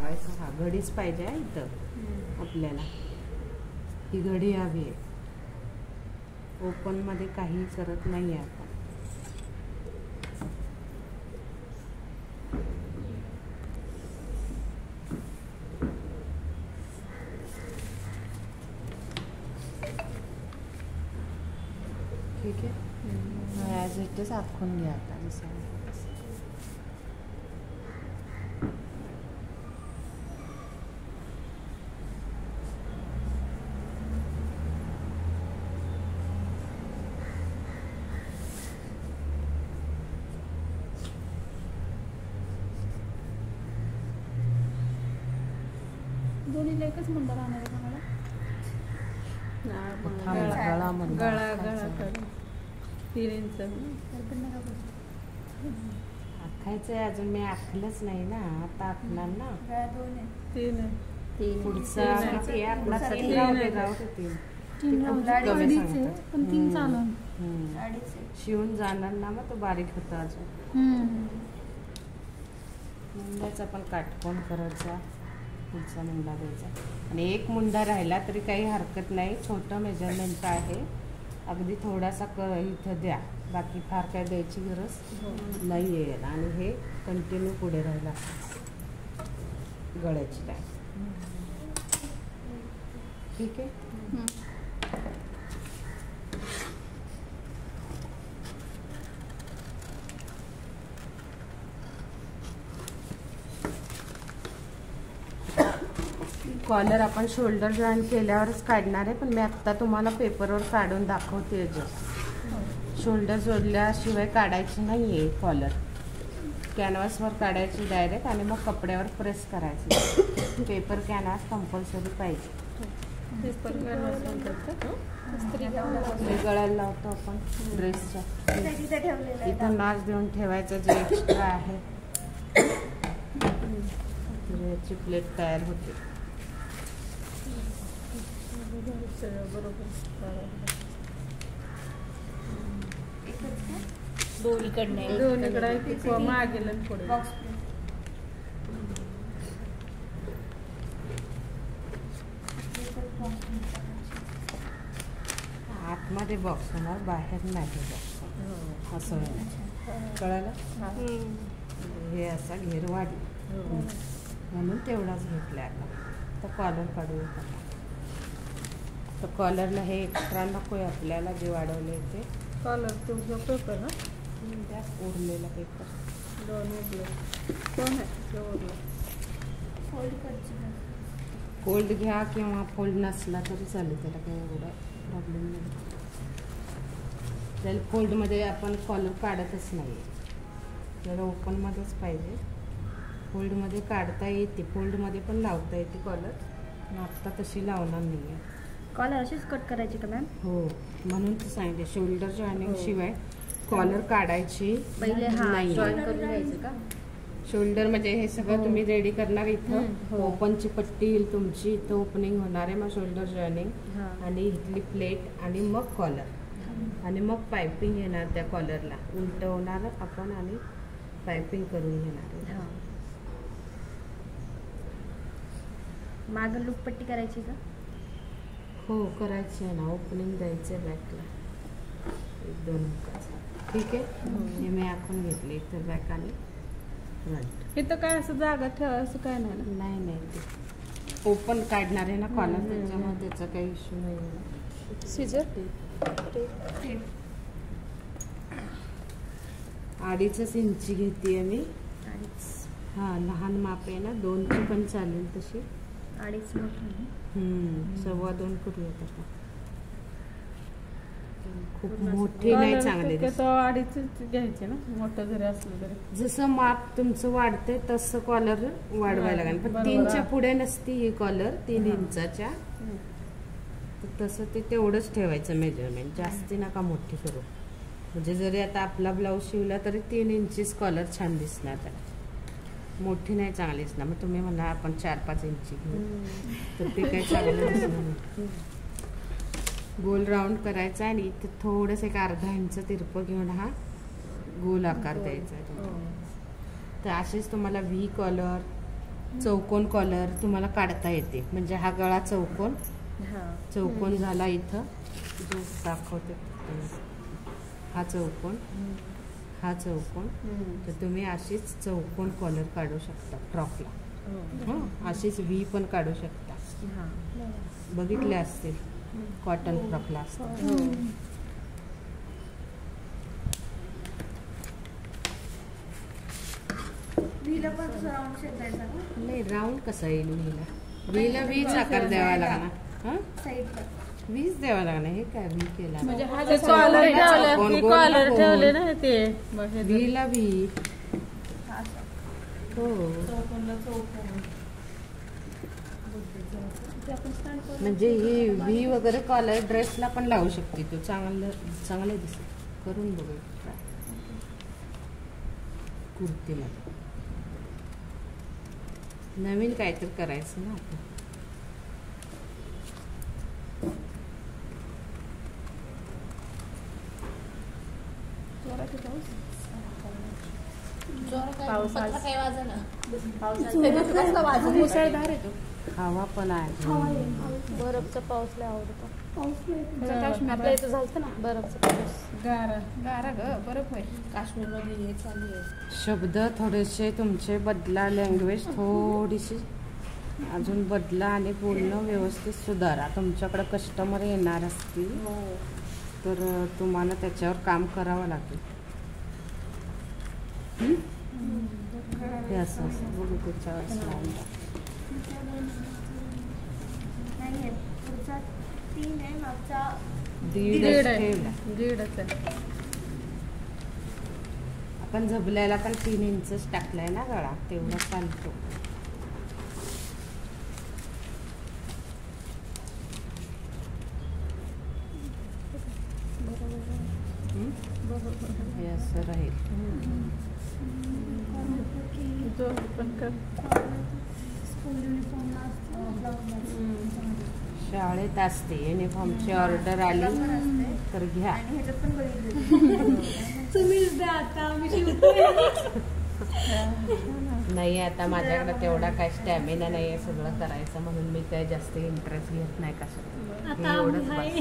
लावायचा. हा घडीच पाहिजे आहे इथं आपल्याला, ही घडी हवी आहे. ओपन मध्ये काही करत नाही आहे आपण. ठीक आहे, ॲज इट इज आखून घ्या आता जसं. दोन्हीला एकच मुंडा राहणार आहे मला. गळा गळा 3 इंच आखायचं आहे. अजून मी आखलंच नाही ना, आता आखणार ना. 3 पुढचा किती आहे आपला? 3 चालू शिवून जाणार ना, मग तो बारीक होता अजून. मुंड्याचा पण काटकोन करायचा, पुढचा मुंडा द्यायचा. आणि एक मुंडा राहिला तरी काही हरकत नाही, छोटं मेजरमेंट आहे. अगदी थोडासा इथं द्या, बाकी फार काय द्यायची गरज नाही आहे. आणि हे कंटिन्यू पुढे राहिला गळ्याची लाईन. ठीक आहे. कॉलर आपण शोल्डर जॉईन केल्यावरच काढणार आहे, पण मी आत्ता तुम्हाला पेपरवर काढून दाखवते. शोल्डर जोडल्याशिवाय काढायची नाही आहे कॉलर. कॅनव्हासवर काढायची डायरेक्ट आणि मग कपड्यावर प्रेस करायची. पेपर कॅनव्हास कंपल्सरी पाहिजे. गळ्याला लावतो आपण ड्रेसच्या. इथं नाच देऊन ठेवायचं जे एक्स्ट्रा आहे, याची प्लेट तयार होते. दोन्हीकडे मागे पुढे. आतमध्ये बॉक्स होणार, बाहेर नाही बॉक्स. असं कळालं? हे असा घेर वाढला म्हणून तेवढाच घेतला आता. तर कॉलर काढूया. तर कॉलरला हे एक्स्ट्रा नको आहे आपल्याला, जे वाढवले ते. कॉलर तुमचा पेपर ना, त्या उरलेला पेपर फोल्ड घ्या किंवा फोल्ड नसला तरी चालेल, त्याला काही एवढा प्रॉब्लेम नाही. त्याला फोल्डमध्ये आपण कॉलर काढतच नाही, त्याला ओपनमध्येच पाहिजे. फोल्डमध्ये काढता येते, फोल्डमध्ये पण लावता येते कॉलर, पण आत्ता तशी लावणार नाही आहे. कॉलर अशीच कट करायची का मॅम? हो, म्हणून तर सांगितले शोल्डर जॉईनिंग शिवाय कॉलर काढायची पहिले नाही. जॉईन करून घ्यायचं का? शोल्डर म्हणजे हे सगळं तुम्ही रेडी करणार. इथं ओपनची पट्टी येईल तुमची, इथं ओपनिंग होणार आहे, मग शोल्डर जॉईनिंग आणि इथली प्लेट आणि मग कॉलर आणि मग पायपिंग येणार. त्या कॉलरला उलट होणार आपण आणि पायपिंग करून घेणार. मागं लूप पट्टी करायची का? हो करायची आहे ना, ओपनिंग द्यायचं आहे बॅकला 1-2 इंचाचं. ठीक आहे. हे मी आखून घेतले इथं बॅक आणि फ्रंट. इथं काय असं जागा ठेवा असं काय नाही ना? नाही ते ओपन काढणार आहे ना कॉलर, त्याच्यामुळे त्याचा काही इश्यू नाही. सिजर 2.5 इंची घेते मी. हा लहान माप आहे ना, 2ची पण चालेल तशी. 2.5 मोठी. 2.25 करूयात आता. खूप मोठी नाही चांगली. 2.5 घ्यायचे ना, मोठं जरी असलं तरी. जसं माप तुमचं वाढतंय तसं कॉलर वाढवायला लागेल. पण 3च्या पुढे नसती ही कॉलर, 3 इंचाच्या. तसं ते तेवढंच ठेवायचं मेजरमेंट, जास्ती नका मोठी करू. म्हणजे जरी आता आपला ब्लाऊज शिवला तरी 3 इंचीच कॉलर छान दिसणार त्याला. मोठी नाही चांगली दिसणार. मग तुम्ही म्हणा आपण 4-5 इंची घेऊ, तर ते काही चांगलं दिसणार नाही. गोल राऊंड करायचा आणि इथे थोडंसं 1/2 इंच तिरपं घेऊन हा गोल आकार द्यायचा आहे. तर असेच तुम्हाला व्ही कॉलर चौकोन कॉलर तुम्हाला काढता येते. म्हणजे हा गळा चौकोन चौकोन झाला इथं जो दाखवते हा चौकोन हा चौकोन. तर तुम्ही अशीच चौकोन कॉलर काढू शकता फ्रॉकला. अशीच व्ही पण काढू शकता. बघितले असतील कॉटन फ्रॉकला असतात. नाही राऊंड कसा येईल व्हीला व्हीच आकार द्यावा लागणार. वीज द्यावा लागणार. हे काय व्ही केला म्हणजे हा जे कॉलर ठेवले ना ते व्हीला व्ही. हो म्हणजे ही व्ही वगैरे कॉलर ड्रेसला पण लावू शकते तू. चांगलं दिसेल. करून बघू कुर्तीमध्ये. नवीन काहीतरी करायचं ना आपण. मुसळधार येतो. हवा पण आहे. बरफचा पाऊस लय आवडतो. आपल्या इथं झालं ना बरफचा पाऊस. गारा ग बरफ आहे. काश्मीरमध्ये हे चालू आहे. शब्द थोडेसे तुमचे बदला. लँग्वेज थोडीशी अजून बदला आणि बोलणं व्यवस्थित सुधारा. तुमच्याकडे कस्टमर येणार असतील तर तुम्हाला त्याच्यावर काम करावं लागेल. हे असं असं बघू त्याच्यावर दीडच आहे. आपण झबल्याला पण 3 इंचच टाकलाय ना गळा. तेवढा चालतो. हे असं राहील. शाळेत असते युनिफॉर्मची ऑर्डर आली तर घ्या. नाही आता माझ्याकडे तेवढा काय स्टॅमिना नाही आहे सगळं करायचं. म्हणून मी काय जास्त इंटरेस्ट घेत नाही कशात. एवढंच बस.